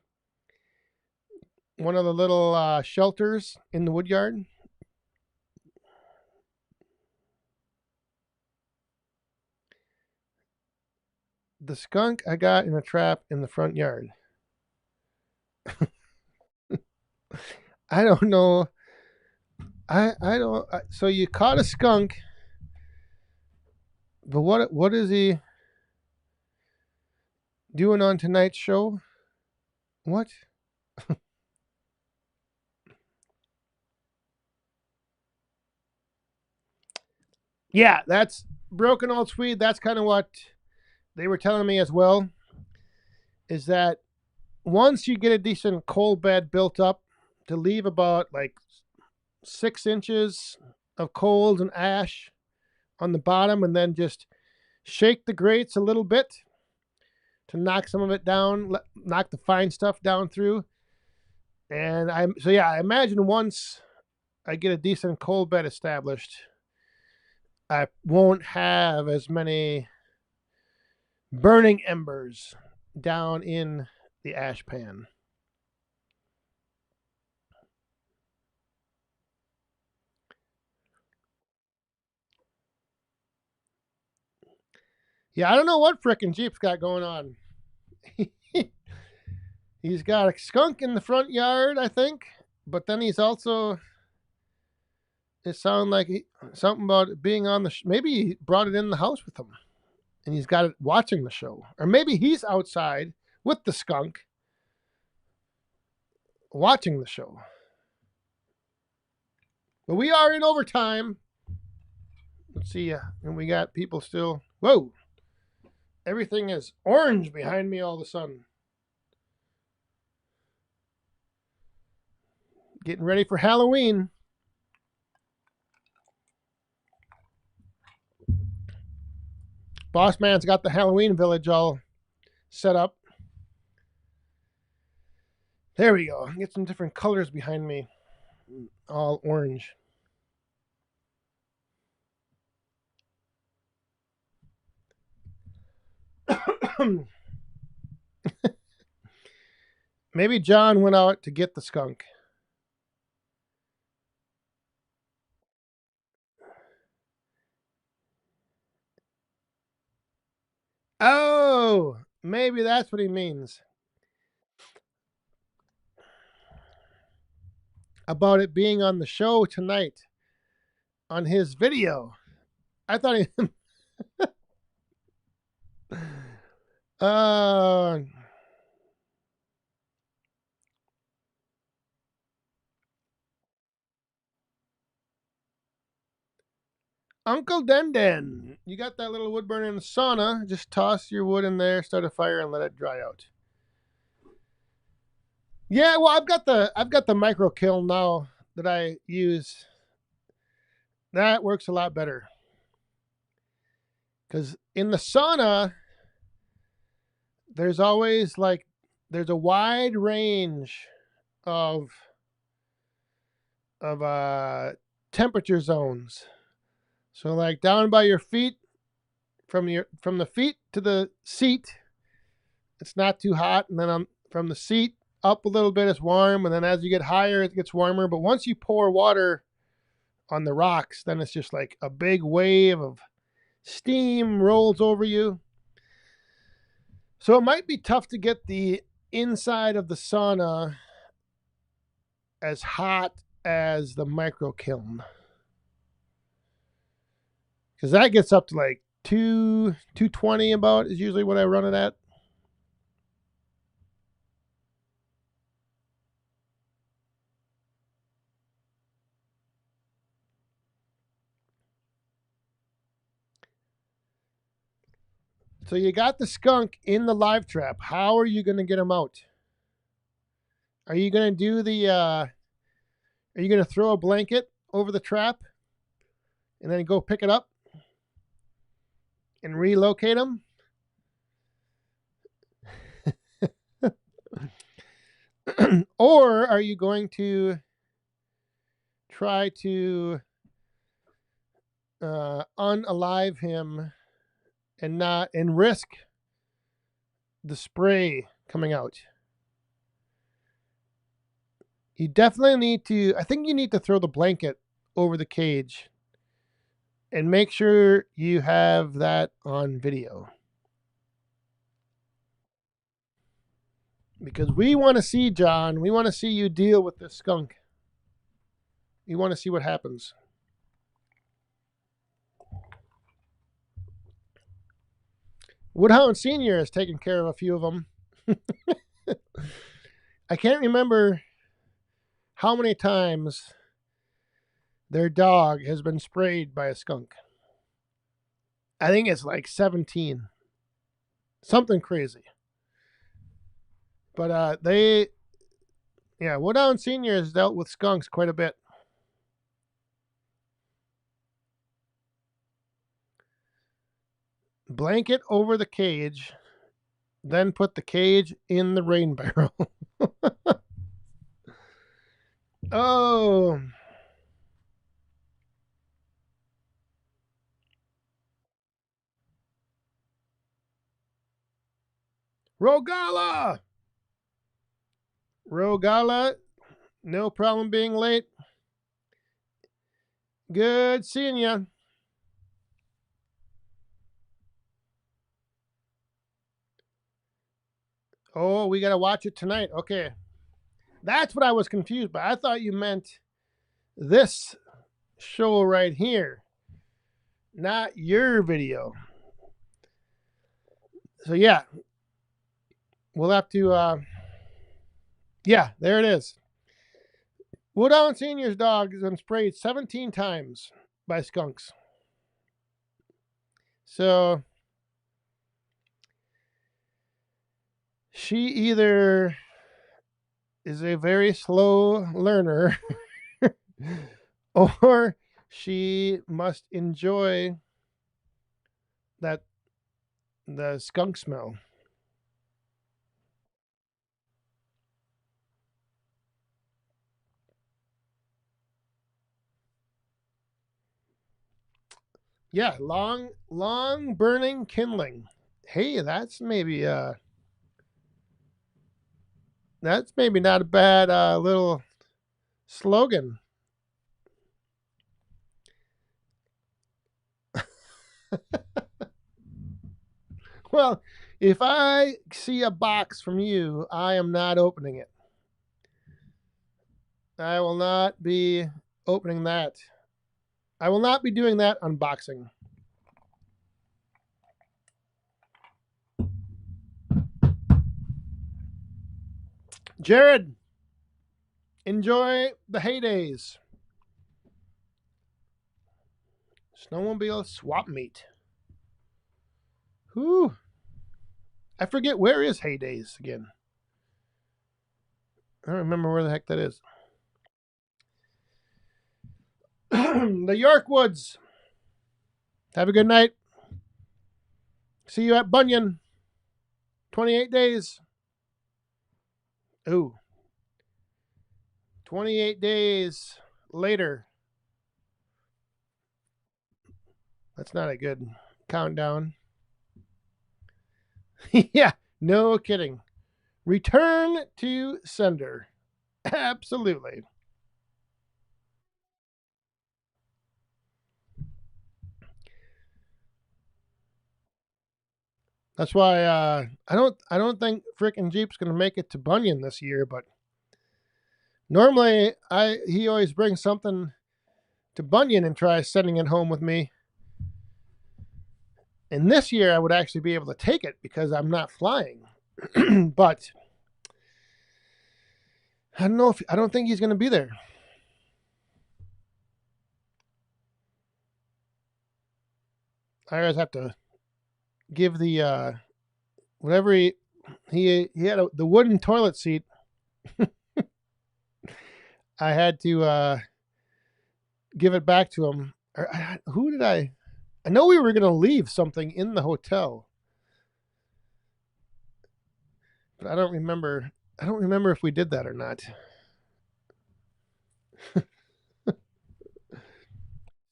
one of the little shelters in the wood yard. The skunk I got in a trap in the front yard. I don't know. I don't. So you caught a skunk, but what is he doing on tonight's show? What? Yeah, that's broken old Swede. That's kind of what they were telling me as well. Is that once you get a decent coal bed built up, to leave about like 6 inches of coals and ash on the bottom and then just shake the grates a little bit to knock some of it down, knock the fine stuff down through. And I imagine once I get a decent coal bed established, I won't have as many burning embers down in the ash pan. Yeah, I don't know what frickin' Jeep's got going on. He's got a skunk in the front yard, I think, but then he's also. It sounded like something about it being on the. Maybe he brought it in the house with him, and he's got it watching the show, or maybe he's outside with the skunk watching the show. But we are in overtime. Let's see, and we got people still. Whoa! Everything is orange behind me all of a sudden. Getting ready for Halloween. Boss Man's got the Halloween village all set up. There we go. Get some different colors behind me. All orange. Maybe John went out to get the skunk. Oh, maybe that's what he means. About it being on the show tonight on his video. I thought he. uh, Uncle Den, you got that little wood burning sauna. Just toss your wood in there, start a fire, and let it dry out. Yeah, well, I've got the micro kiln now that I use. That works a lot better. Because in the sauna, there's always there's a wide range of temperature zones. So like down by your feet, from the feet to the seat, it's not too hot, and then from the seat up a little bit, it's warm, and then as you get higher, it gets warmer. But once you pour water on the rocks, then it's just like a big wave of steam rolls over you. So it might be tough to get the inside of the sauna as hot as the micro kiln, because that gets up to like 220 about is usually what I run it at. So you got the skunk in the live trap. How are you going to get him out? Are you going to do the? Are you going to throw a blanket over the trap, and then go pick it up and relocate him? Or are you going to try to unalive him and risk the spray coming out? You definitely need to. I think you need to throw the blanket over the cage and make sure you have that on video, because we want to see, John. We want to see you deal with this skunk. We want to see what happens. Woodhound Senior has taken care of a few of them. I can't remember how many times their dog has been sprayed by a skunk. I think it's like 17. Something crazy. But Woodhound Senior has dealt with skunks quite a bit. blanket over the cage, then put the cage in the rain barrel. Oh, Rogala! Rogala, no problem being late. Good seeing you. Oh, we got to watch it tonight. Okay. That's what I was confused by. I thought you meant this show right here, not your video. So, yeah, we'll have to, yeah, there it is. Wood Allen Sr.'s dog has been sprayed 17 times by skunks. So, she either is a very slow learner or she must enjoy the skunk smell. Yeah, long burning kindling. Hey, that's maybe not a bad little slogan. Well, if I see a box from you, I am not opening it. I will not be opening that. I will not be doing that unboxing. Jared, enjoy the heydays. Snowmobile swap meet. Whew. I forget, where is Heydays again? I don't remember where the heck that is. The York Woods. Have a good night. See you at Bunyan. 28 days. Ooh. 28 days later. That's not a good countdown. Yeah, no kidding. Return to sender. Absolutely. That's why I don't think frickin' Jeep's gonna make it to Bunyan this year, but normally he always brings something to Bunyan and tries sending it home with me. And this year I would actually be able to take it because I'm not flying. But I don't think he's gonna be there. I always have to give the whatever he had the wooden toilet seat. I had to give it back to him. Who did I know we were going to leave something in the hotel, but I don't remember. I don't remember if we did that or not.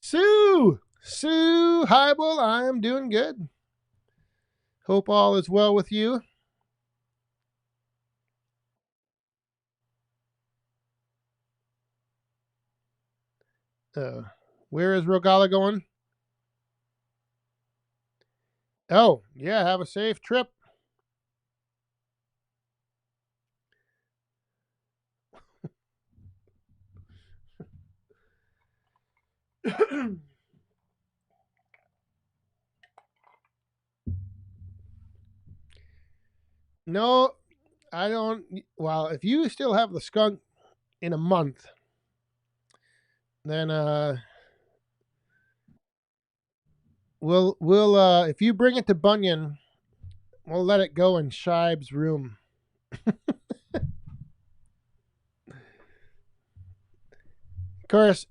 Sue Hybel, I am doing good. Hope all is well with you. Where is Rogala going? Oh, yeah, have a safe trip. No, I don't. Well, if you still have the skunk in a month, then we'll if you bring it to Bunyan, we'll let it go in Shibe's room. Of course,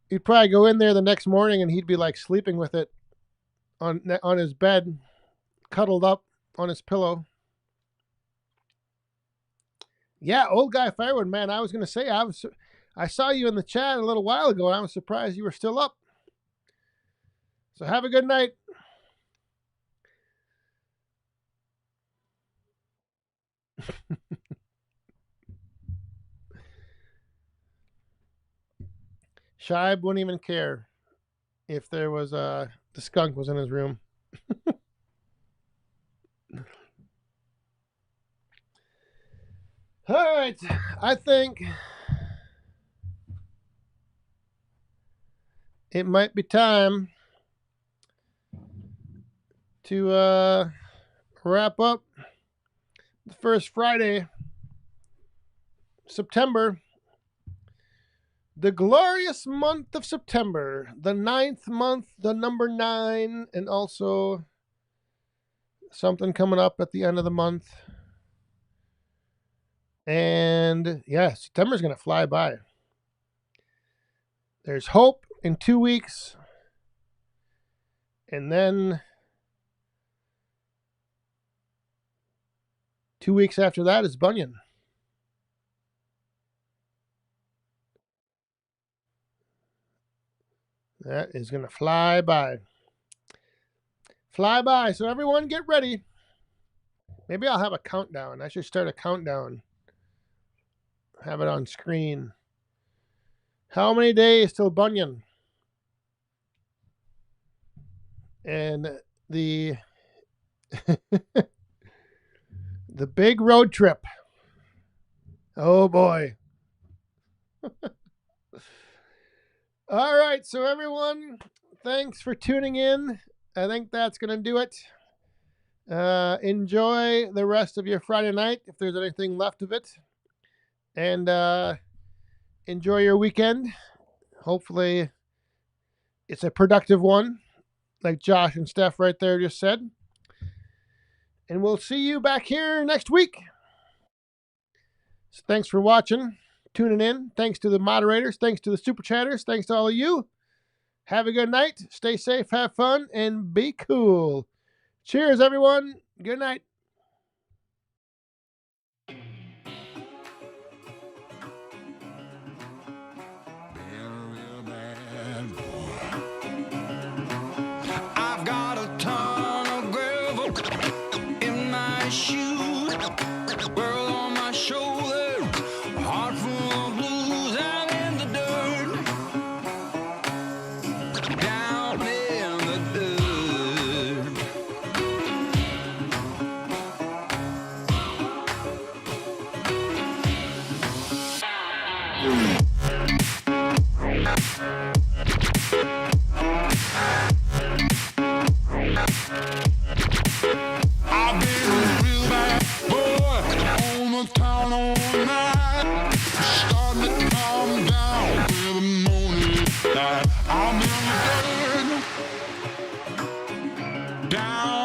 you'd probably go in there the next morning and he'd be like sleeping with it on his bed, cuddled up on his pillow. Yeah, old guy firewood, man. I was gonna say I saw you in the chat a little while ago, and I was surprised you were still up. So have a good night. Shibe wouldn't even care if there was the skunk was in his room. All right, I think it might be time to wrap up the first Friday, September, the glorious month of September, the 9th month, the number 9, and also something coming up at the end of the month. And yeah, September's going to fly by. There's hope in 2 weeks. And then 2 weeks after that is Bunyan. That is going to fly by. Fly by. So everyone get ready. Maybe I'll have a countdown. I should start a countdown. Have it on screen. How many days till Bunyan? And the the big road trip. Oh boy. All right, so everyone, thanks for tuning in. I think that's going to do it. Enjoy the rest of your Friday night, if there's anything left of it. And enjoy your weekend. Hopefully it's a productive one, like Josh and Steph right there just said. And we'll see you back here next week. So thanks for watching, tuning in. Thanks to the moderators. Thanks to the super chatters. Thanks to all of you. Have a good night. Stay safe, have fun, and be cool. Cheers, everyone. Good night. I've got a ton of gravel in my shoes, world on my shoulder, heart full of blues, and in the dirt, down in the dirt. I've been a real bad boy on the town all night. Starting to calm down with the morning light. I'm in the dirt, down